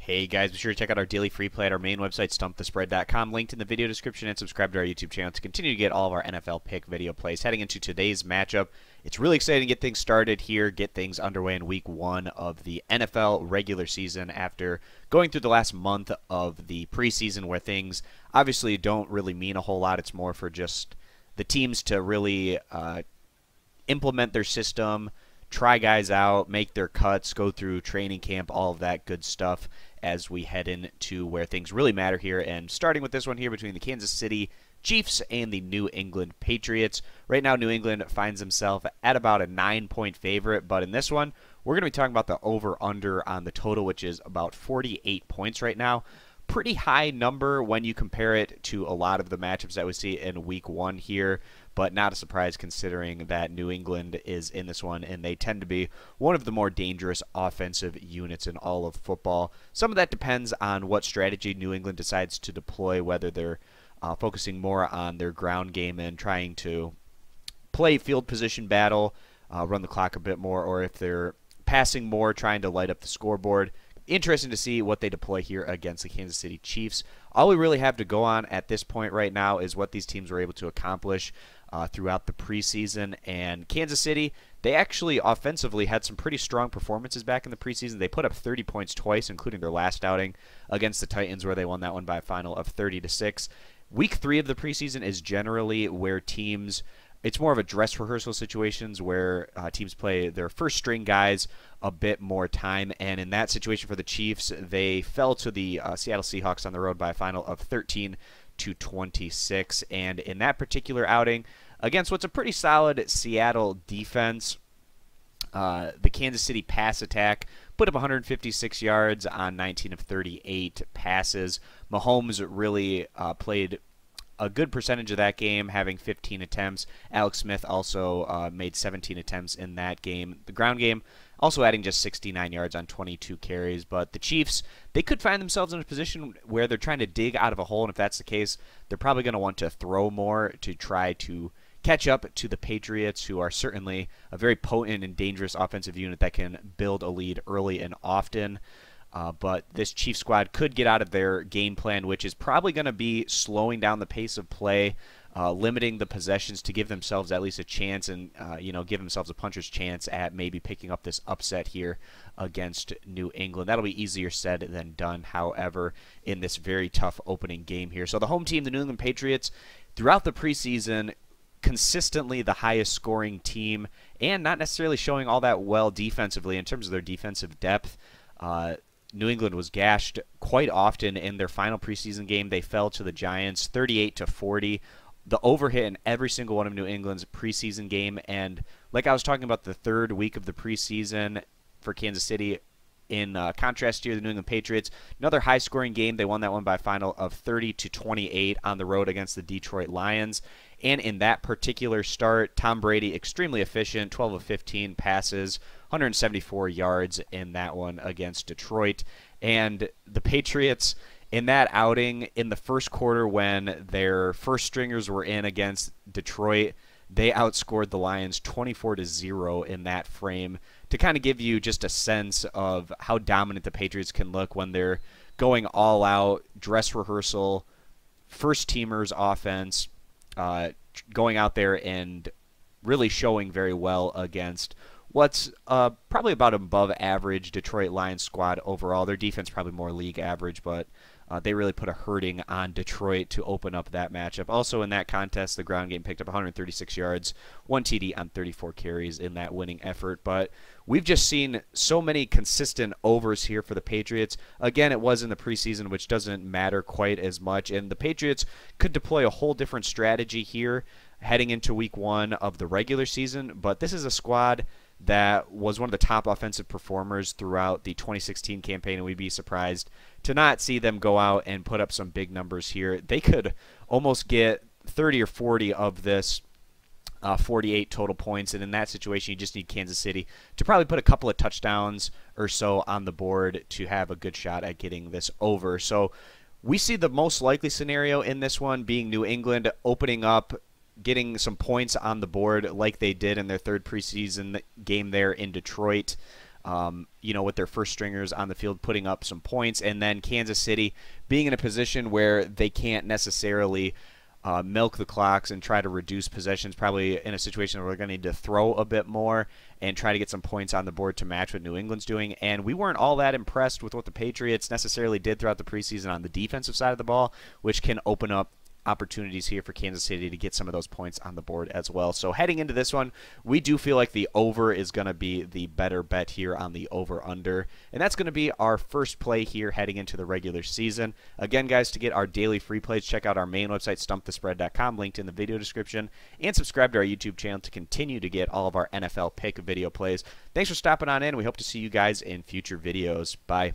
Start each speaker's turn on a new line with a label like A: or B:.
A: Hey guys, be sure to check out our daily free play at our main website, stumpthespread.com, linked in the video description, and subscribe to our YouTube channel to continue to get all of our NFL pick video plays. Heading into today's matchup, it's really exciting to get things started here, get things underway in week 1 of the NFL regular season after going through the last month of the preseason where things obviously don't really mean a whole lot. It's more for just the teams to really implement their system, try guys out, make their cuts, go through training camp, all of that good stuff as we head into where things really matter here. And starting with this one here between the Kansas City Chiefs and the New England Patriots. Right now, New England finds himself at about a 9-point favorite, but in this one, we're going to be talking about the over-under on the total, which is about 48 points right now. Pretty high number when you compare it to a lot of the matchups that we see in week 1 here, but not a surprise considering that New England is in this one and they tend to be one of the more dangerous offensive units in all of football. Some of that depends on what strategy New England decides to deploy, whether they're focusing more on their ground game and trying to play field position battle, run the clock a bit more, or if they're passing more, trying to light up the scoreboard. Interesting to see what they deploy here against the Kansas City Chiefs. All we really have to go on at this point right now is what these teams were able to accomplish throughout the preseason. And Kansas City, they actually offensively had some pretty strong performances back in the preseason. They put up 30 points twice, including their last outing against the Titans, where they won that one by a final of 30-6. Week 3 of the preseason is generally where teams, it's more of a dress rehearsal situations where teams play their first string guys a bit more time. And in that situation for the Chiefs, they fell to the Seattle Seahawks on the road by a final of 13-26. And in that particular outing, against what's a pretty solid Seattle defense, the Kansas City pass attack put up 156 yards on 19 of 38 passes. Mahomes really played a good percentage of that game, having 15 attempts. Alex Smith also made 17 attempts in that game. The ground game also adding just 69 yards on 22 carries. But the Chiefs, they could find themselves in a position where they're trying to dig out of a hole, and if that's the case, they're probably going to want to throw more to try to catch up to the Patriots, who are certainly a very potent and dangerous offensive unit that can build a lead early and often. But this Chiefs squad could get out of their game plan, which is probably going to be slowing down the pace of play, limiting the possessions to give themselves at least a chance and, give themselves a puncher's chance at maybe picking up this upset here against New England. That'll be easier said than done, however, in this very tough opening game here. So the home team, the New England Patriots, throughout the preseason, consistently the highest scoring team and not necessarily showing all that well defensively in terms of their defensive depth. New England was gashed quite often in their final preseason game. They fell to the Giants 38-40. The overhit in every single one of New England's preseason game. And like I was talking about the third week of the preseason for Kansas City, in contrast to the New England Patriots, another high-scoring game. They won that one by a final of 30-28 on the road against the Detroit Lions. And in that particular start, Tom Brady, extremely efficient, 12 of 15 passes, 174 yards in that one against Detroit. And the Patriots, in that outing, in the first quarter when their first stringers were in against Detroit, they outscored the Lions 24-0 in that frame, to kind of give you just a sense of how dominant the Patriots can look when they're going all out, dress rehearsal, first-teamers offense, going out there and really showing very well against what's probably about above average Detroit Lions squad overall. Their defense probably more league average, but they really put a hurting on Detroit to open up that matchup. Also in that contest, the ground game picked up 136 yards, 1 TD on 34 carries in that winning effort. But we've just seen so many consistent overs here for the Patriots. Again, it was in the preseason, which doesn't matter quite as much. And the Patriots could deploy a whole different strategy here heading into week 1 of the regular season. But this is a squad that was one of the top offensive performers throughout the 2016 campaign, and we'd be surprised to not see them go out and put up some big numbers here. They could almost get 30 or 40 of this 48 total points, and in that situation, you just need Kansas City to probably put a couple of touchdowns or so on the board to have a good shot at getting this over. So we see the most likely scenario in this one being New England opening up, getting some points on the board like they did in their third preseason game there in Detroit. with their first stringers on the field putting up some points, and then Kansas City being in a position where they can't necessarily milk the clocks and try to reduce possessions, probably in a situation where we're going to need to throw a bit more and try to get some points on the board to match what New England's doing. And we weren't all that impressed with what the Patriots necessarily did throughout the preseason on the defensive side of the ball, which can open up opportunities here for Kansas City to get some of those points on the board as well. So heading into this one, we do feel like the over is going to be the better bet here on the over-under. And that's going to be our first play here heading into the regular season. Again, guys, to get our daily free plays, check out our main website, stumpthespread.com, linked in the video description, and subscribe to our YouTube channel to continue to get all of our NFL pick video plays. Thanks for stopping on in. We hope to see you guys in future videos. Bye.